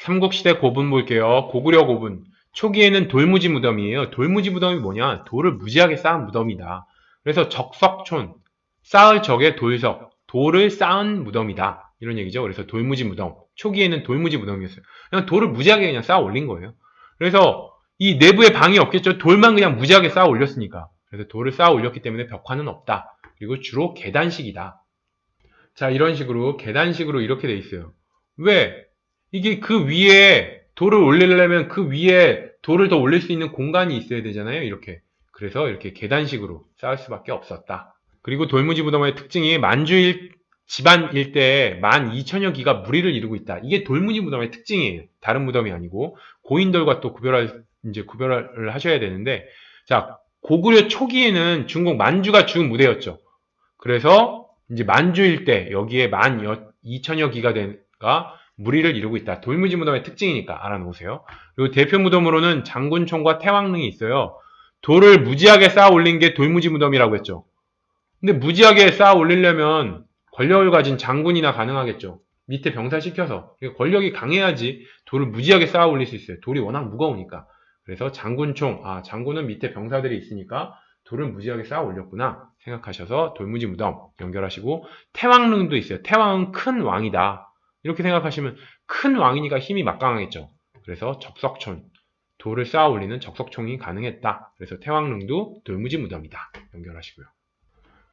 삼국시대 고분 볼게요. 고구려 고분. 초기에는 돌무지 무덤이에요. 돌무지 무덤이 뭐냐? 돌을 무지하게 쌓은 무덤이다. 그래서 적석촌, 쌓을 적의 돌석, 돌을 쌓은 무덤이다. 이런 얘기죠. 그래서 돌무지 무덤. 초기에는 돌무지 무덤이었어요. 그냥 돌을 무지하게 그냥 쌓아 올린 거예요. 그래서 이 내부에 방이 없겠죠. 돌만 그냥 무지하게 쌓아 올렸으니까. 그래서 돌을 쌓아 올렸기 때문에 벽화는 없다. 그리고 주로 계단식이다. 자, 이런 식으로 계단식으로 이렇게 돼 있어요. 왜? 이게 그 위에 돌을 올리려면 그 위에 돌을 더 올릴 수 있는 공간이 있어야 되잖아요. 이렇게. 그래서 이렇게 계단식으로 쌓을 수밖에 없었다. 그리고 돌무지 무덤의 특징이 만주 집안 일대에 12,000여 기가 무리를 이루고 있다. 이게 돌무지 무덤의 특징이에요. 다른 무덤이 아니고 고인돌과 또 구별을 하셔야 되는데, 자, 고구려 초기에는 중국 만주가 주 무대였죠. 그래서 이제 만주 일대 여기에 12,000여 기가 무리를 이루고 있다. 돌무지 무덤의 특징이니까 알아놓으세요. 그리고 대표 무덤으로는 장군총과 태왕릉이 있어요. 돌을 무지하게 쌓아 올린 게 돌무지 무덤이라고 했죠. 근데 무지하게 쌓아 올리려면 권력을 가진 장군이나 가능하겠죠. 밑에 병사 시켜서. 권력이 강해야지 돌을 무지하게 쌓아 올릴 수 있어요. 돌이 워낙 무거우니까. 그래서 장군총, 장군은 밑에 병사들이 있으니까 돌을 무지하게 쌓아 올렸구나 생각하셔서 돌무지 무덤 연결하시고, 태왕릉도 있어요. 태왕은 큰 왕이다. 이렇게 생각하시면 큰 왕이니까 힘이 막강하겠죠. 그래서 적석촌, 돌을 쌓아 올리는 적석총이 가능했다. 그래서 태왕릉도 돌무지 무덤이다. 연결하시고요.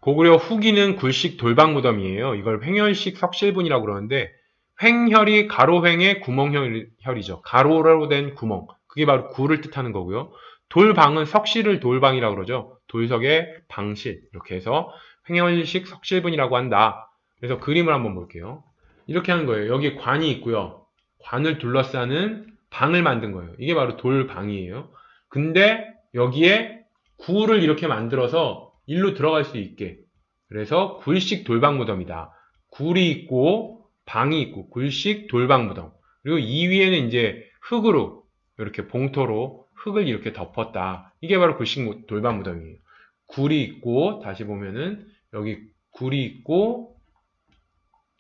고구려 후기는 굴식 돌방 무덤이에요. 이걸 횡혈식 석실분이라고 그러는데, 횡혈이 가로횡의 구멍혈이죠. 가로로 된 구멍. 그게 바로 굴을 뜻하는 거고요. 돌방은 석실을 돌방이라고 그러죠. 돌석의 방실. 이렇게 해서 횡혈식 석실분이라고 한다. 그래서 그림을 한번 볼게요. 이렇게 하는 거예요. 여기 관이 있고요. 관을 둘러싸는 방을 만든 거예요. 이게 바로 돌방이에요. 근데 여기에 굴을 이렇게 만들어서 일로 들어갈 수 있게. 그래서 굴식 돌방 무덤이다. 굴이 있고 방이 있고 굴식 돌방 무덤. 그리고 이 위에는 이제 흙으로 이렇게 봉토로 흙을 이렇게 덮었다. 이게 바로 굴식 돌방 무덤이에요. 굴이 있고 다시 보면은 여기 굴이 있고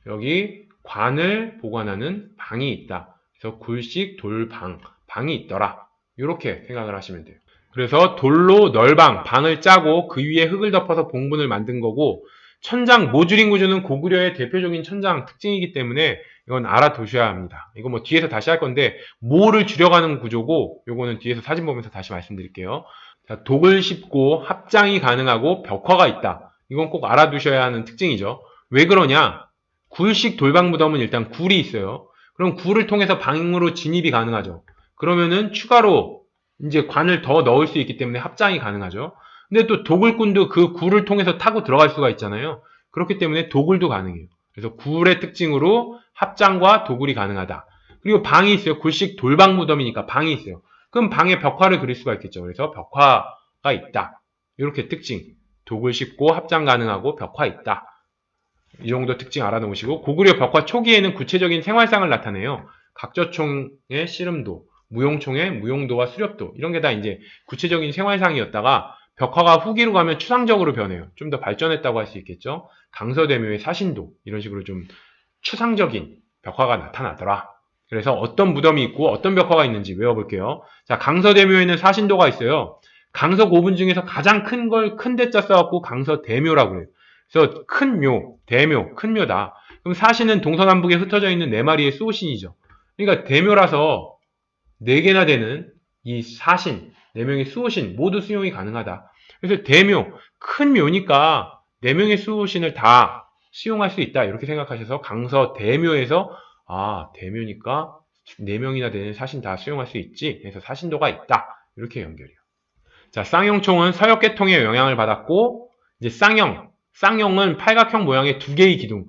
여기 관을 보관하는 방이 있다. 그래서 굴식 돌방, 방이 있더라. 이렇게 생각을 하시면 돼요. 그래서 돌로 널방, 방을 짜고 그 위에 흙을 덮어서 봉분을 만든 거고, 천장, 모듈인 구조는 고구려의 대표적인 천장 특징이기 때문에 이건 알아두셔야 합니다. 이거 뭐 뒤에서 다시 할 건데, 모를 줄여가는 구조고, 요거는 뒤에서 사진 보면서 다시 말씀드릴게요. 자, 독을 씹고 합장이 가능하고 벽화가 있다. 이건 꼭 알아두셔야 하는 특징이죠. 왜 그러냐? 굴식 돌방 무덤은 일단 굴이 있어요. 그럼 굴을 통해서 방으로 진입이 가능하죠. 그러면은 추가로 이제 관을 더 넣을 수 있기 때문에 합장이 가능하죠. 근데 또 도굴꾼도 그 굴을 통해서 타고 들어갈 수가 있잖아요. 그렇기 때문에 도굴도 가능해요. 그래서 굴의 특징으로 합장과 도굴이 가능하다. 그리고 방이 있어요. 굴식 돌방 무덤이니까 방이 있어요. 그럼 방에 벽화를 그릴 수가 있겠죠. 그래서 벽화가 있다. 이렇게 특징. 독을 씹고 합장 가능하고 벽화 있다. 이 정도 특징 알아놓으시고, 고구려 벽화 초기에는 구체적인 생활상을 나타내요. 각저총의 씨름도, 무용총의 무용도와 수렵도, 이런 게 다 이제 구체적인 생활상이었다가 벽화가 후기로 가면 추상적으로 변해요. 좀 더 발전했다고 할 수 있겠죠. 강서대묘의 사신도, 이런 식으로 좀 추상적인 벽화가 나타나더라. 그래서 어떤 무덤이 있고 어떤 벽화가 있는지 외워볼게요. 자, 강서대묘에는 사신도가 있어요. 강서 고분 중에서 가장 큰 걸 큰 대자 써갖고 강서대묘라고 해요. 그래서 큰 묘, 대묘, 큰 묘다. 그럼 사신은 동서남북에 흩어져 있는 네 마리의 수호신이죠. 그러니까 대묘라서 네 개나 되는 이 사신, 네 명의 수호신 모두 수용이 가능하다. 그래서 대묘, 큰 묘니까 네 명의 수호신을 다 수용할 수 있다. 이렇게 생각하셔서 강서 대묘에서 대묘니까 네 명이나 되는 사신 다 수용할 수 있지. 그래서 사신도가 있다. 이렇게 연결이요. 자, 쌍용총은 서역계통의 영향을 받았고, 이제 쌍용은 팔각형 모양의 두 개의 기둥.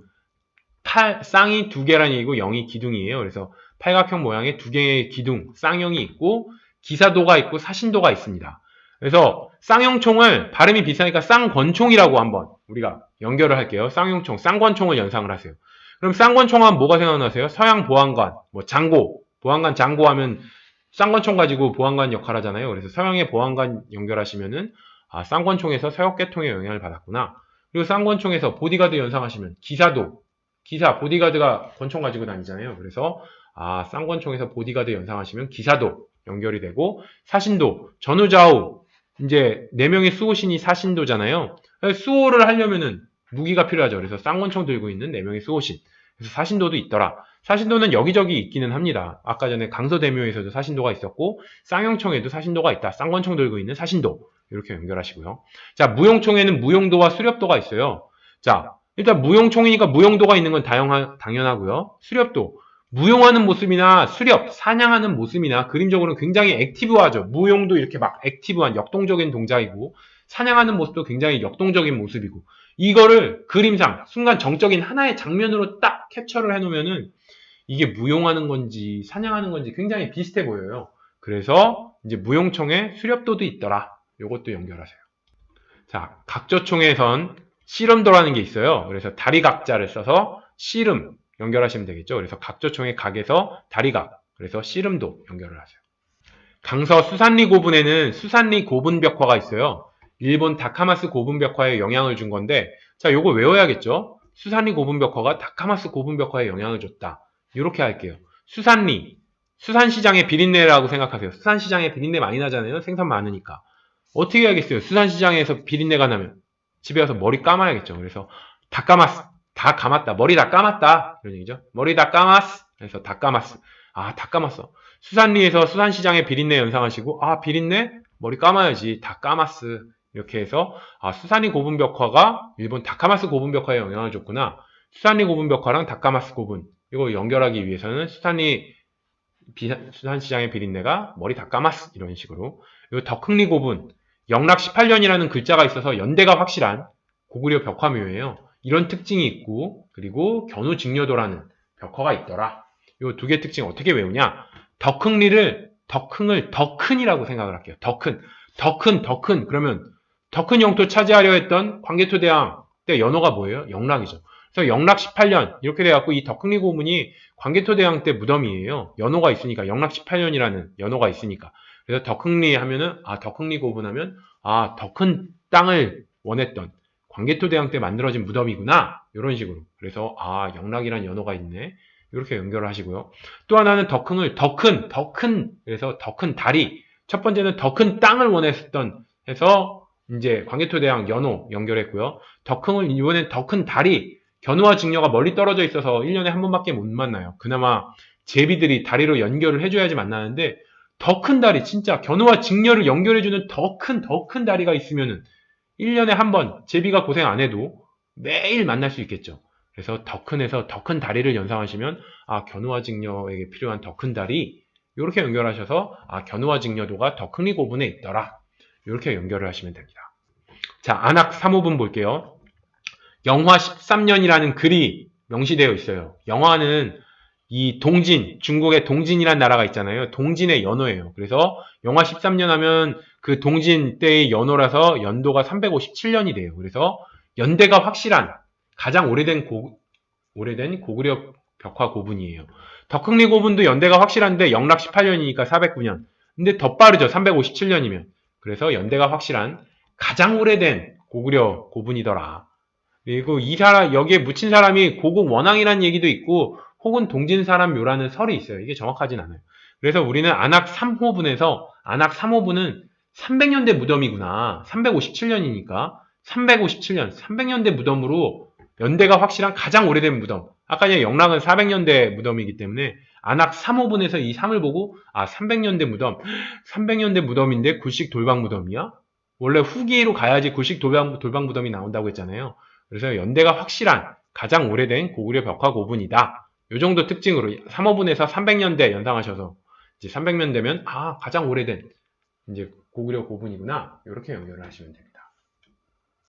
쌍이 두 개라는 얘기고 영이 기둥이에요. 그래서 팔각형 모양의 두 개의 기둥, 쌍용이 있고 기사도가 있고 사신도가 있습니다. 그래서 쌍용총을 발음이 비슷하니까 쌍권총이라고 한번 우리가 연결을 할게요. 쌍용총, 쌍권총을 연상을 하세요. 그럼 쌍권총 하면 뭐가 생각나세요? 서양 보안관, 장고, 보안관 장고하면 쌍권총 가지고 보안관 역할 하잖아요. 그래서 서양의 보안관 연결하시면은 쌍권총에서 서역계통의 영향을 받았구나. 그리고 쌍권총에서 보디가드 연상하시면 기사, 보디가드가 권총 가지고 다니잖아요. 그래서 아, 쌍권총에서 보디가드 연상하시면 기사도 연결이 되고, 사신도, 전후좌우, 이제, 4명의 수호신이 사신도잖아요. 수호를 하려면은 무기가 필요하죠. 그래서 쌍권총 들고 있는 4명의 수호신. 그래서 사신도도 있더라. 사신도는 여기저기 있기는 합니다. 아까 전에 강서대묘에서도 사신도가 있었고, 쌍용총에도 사신도가 있다. 쌍권총 들고 있는 사신도. 이렇게 연결하시고요. 자, 무용총에는 무용도와 수렵도가 있어요. 자, 일단 무용총이니까 무용도가 있는 건 당연하고요. 수렵도. 무용하는 모습이나 수렵, 사냥하는 모습이나 그림적으로는 굉장히 액티브하죠. 무용도 이렇게 막 액티브한 역동적인 동작이고, 사냥하는 모습도 굉장히 역동적인 모습이고, 이거를 그림상, 순간 정적인 하나의 장면으로 딱 캡처를 해놓으면은 이게 무용하는 건지 사냥하는 건지 굉장히 비슷해 보여요. 그래서 이제 무용총에 수렵도도 있더라. 요것도 연결하세요. 자, 각조총에선 씨름도라는 게 있어요. 그래서 다리각자를 써서 씨름 연결하시면 되겠죠. 그래서 각조총의 각에서 다리각, 그래서 씨름도 연결을 하세요. 강서 수산리 고분에는 수산리 고분벽화가 있어요. 일본 다카마스 고분벽화에 영향을 준 건데, 자, 요거 외워야겠죠? 수산리 고분벽화가 다카마스 고분벽화에 영향을 줬다. 이렇게 할게요. 수산리, 수산시장의 비린내라고 생각하세요. 수산시장에 비린내 많이 나잖아요. 생선 많으니까. 어떻게 해야겠어요? 수산시장에서 비린내가 나면 집에 가서 머리 감아야겠죠. 그래서 다 감았어. 다 감았다. 머리 다 감았다. 이런 얘기죠. 머리 다 감았어. 그래서 다 감았어. 아, 다 감았어. 수산리에서 수산시장의 비린내 연상하시고, 아, 비린내? 머리 감아야지. 다 감았어. 이렇게 해서, 아, 수산리 고분벽화가 일본 다카마스 고분벽화에 영향을 줬구나. 수산리 고분벽화랑 다카마스 고분. 이거 연결하기 위해서는 수산시장의 비린내가 머리 다 감았어. 이런 식으로. 이 덕흥리 고분. 영락 18년이라는 글자가 있어서 연대가 확실한 고구려 벽화묘예요. 이런 특징이 있고, 그리고 견우직녀도라는 벽화가 있더라. 이 두 개 특징 어떻게 외우냐? 덕흥을 덕큰이라고 생각을 할게요. 덕큰. 그러면 덕큰 영토 차지하려 했던 광개토대왕 때 연호가 뭐예요? 영락이죠. 그래서 영락 18년 이렇게 돼갖고 이 덕흥리 고문이 광개토대왕 때 무덤이에요. 연호가 있으니까 영락 18년이라는 연호가 있으니까. 그래서 덕흥리 하면은 덕흥리 고분하면 더 큰 땅을 원했던 광개토대왕 때 만들어진 무덤이구나. 이런 식으로. 그래서 영락이란 연호가 있네. 이렇게 연결을 하시고요. 또 하나는 덕흥을 더 큰, 그래서 더 큰 다리. 첫 번째는 더 큰 땅을 원했던 해서 이제 광개토대왕 연호 연결했고요. 덕흥을 이번엔 더 큰 다리. 견우와 직녀가 멀리 떨어져 있어서 1년에 한 번밖에 못 만나요. 그나마 제비들이 다리로 연결을 해줘야지 만나는데 더 큰 다리, 진짜 견우와 직녀를 연결해주는 더 큰 다리가 있으면은 1년에 한 번 제비가 고생 안 해도 매일 만날 수 있겠죠. 그래서 더 큰 다리를 연상하시면 견우와 직녀에게 필요한 더 큰 다리 이렇게 연결하셔서 견우와 직녀도가 덕흥리 고분에 있더라. 이렇게 연결을 하시면 됩니다. 자, 안학 3호분 볼게요. 영화 13년이라는 글이 명시되어 있어요. 영화는 이 중국의 동진이라는 나라가 있잖아요. 동진의 연호예요. 그래서 영화 13년 하면 그 동진 때의 연호라서 연도가 357년이 돼요. 그래서 연대가 확실한 가장 오래된 고구려 벽화 고분이에요. 덕흥리 고분도 연대가 확실한데 영락 18년이니까 409년. 근데 더 빠르죠. 357년이면. 그래서 연대가 확실한 가장 오래된 고구려 고분이더라. 그리고 여기에 묻힌 사람이 고국 원앙이라는 얘기도 있고 혹은 동진 사람 묘라는 설이 있어요. 이게 정확하진 않아요. 그래서 우리는 안학 3호분은 300년대 무덤이구나. 357년이니까 300년대 무덤으로 연대가 확실한 가장 오래된 무덤. 아까 전에 영락은 400년대 무덤이기 때문에 안학 3호분에서 이 3을 보고 300년대 무덤인데 굴식 돌방 무덤이야? 원래 후기로 가야지 굴식 돌방 무덤이 나온다고 했잖아요. 그래서 연대가 확실한 가장 오래된 고구려 벽화 고분이다. 요 정도 특징으로 3호분에서 300년대 연상하셔서 이제 300년대면 가장 오래된 이제 고구려 고분이구나. 이렇게 연결을 하시면 됩니다.